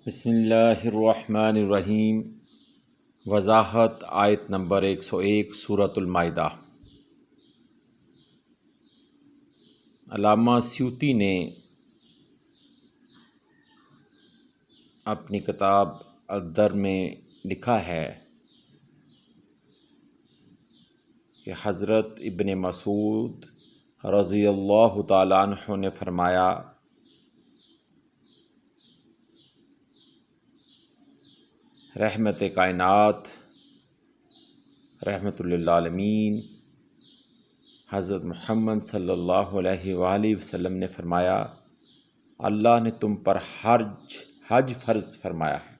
بسم اللہ الرحمن الرحیم۔ وضاحت آیت نمبر 101 سورۃ المائدہ۔ علامہ سیوطی نے اپنی کتاب الدر میں لکھا ہے کہ حضرت ابن مسعود رضی اللہ تعالیٰ عنہ نے فرمایا، رحمت کائنات رحمت للعالمین حضرت محمد صلی اللہ علیہ وآلہ وسلم نے فرمایا، اللہ نے تم پر حج فرض فرمایا ہے۔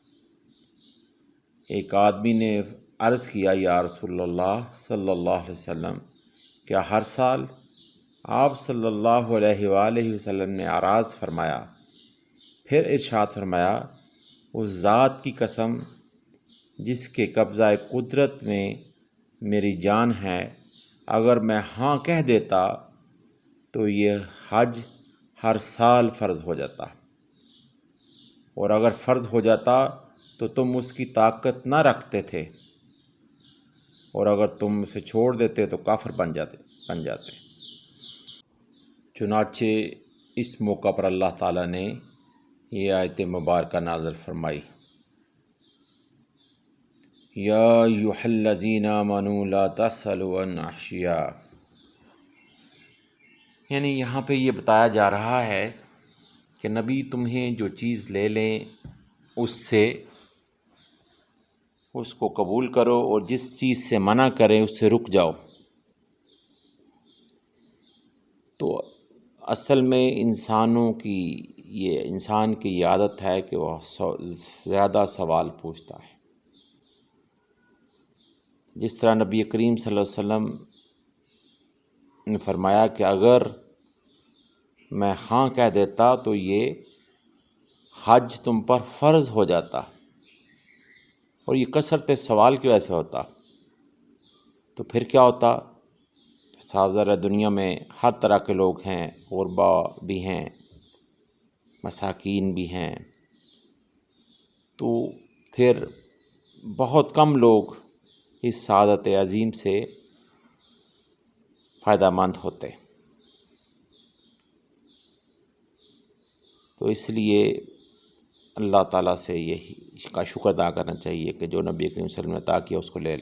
ایک آدمی نے عرض کیا، یا رسول اللہ صلی اللہ علیہ وسلم، کیا ہر سال؟ آپ صلی اللہ علیہ وآلہ وسلم نے اعراض فرمایا، پھر ارشاد فرمایا، اس ذات کی قسم جس کے قبضہ قدرت میں میری جان ہے، اگر میں ہاں کہہ دیتا تو یہ حج ہر سال فرض ہو جاتا، اور اگر فرض ہو جاتا تو تم اس کی طاقت نہ رکھتے تھے، اور اگر تم اسے چھوڑ دیتے تو کافر بن جاتے۔ چنانچہ اس موقع پر اللہ تعالیٰ نے یہ آیت مبارکہ نازل فرمائی، یا ایھا الذین آمنوا لا تسألوا عن اشیاء۔ یعنی یہاں پہ یہ بتایا جا رہا ہے کہ نبی تمہیں جو چیز لے لیں اس کو قبول کرو، اور جس چیز سے منع کریں اس سے رک جاؤ۔ تو اصل میں انسان کی یہ عادت ہے کہ وہ زیادہ سوال پوچھتا ہے۔ جس طرح نبی کریم صلی اللہ علیہ وسلم نے فرمایا کہ اگر میں ہاں کہہ دیتا تو یہ حج تم پر فرض ہو جاتا، اور یہ کثرت سوال کی وجہ سے ہوتا، تو پھر کیا ہوتا؟ صاف ظاہر دنیا میں ہر طرح کے لوگ ہیں، غربا بھی ہیں، مساکین بھی ہیں، تو پھر بہت کم لوگ اس سعادت عظیم سے فائدہ مند ہوتے۔ تو اس لیے اللہ تعالیٰ سے یہی کا شکر ادا کرنا چاہیے کہ جو نبی کریم صلی اللہ علیہ وسلم نے عطا کیا اس کو لے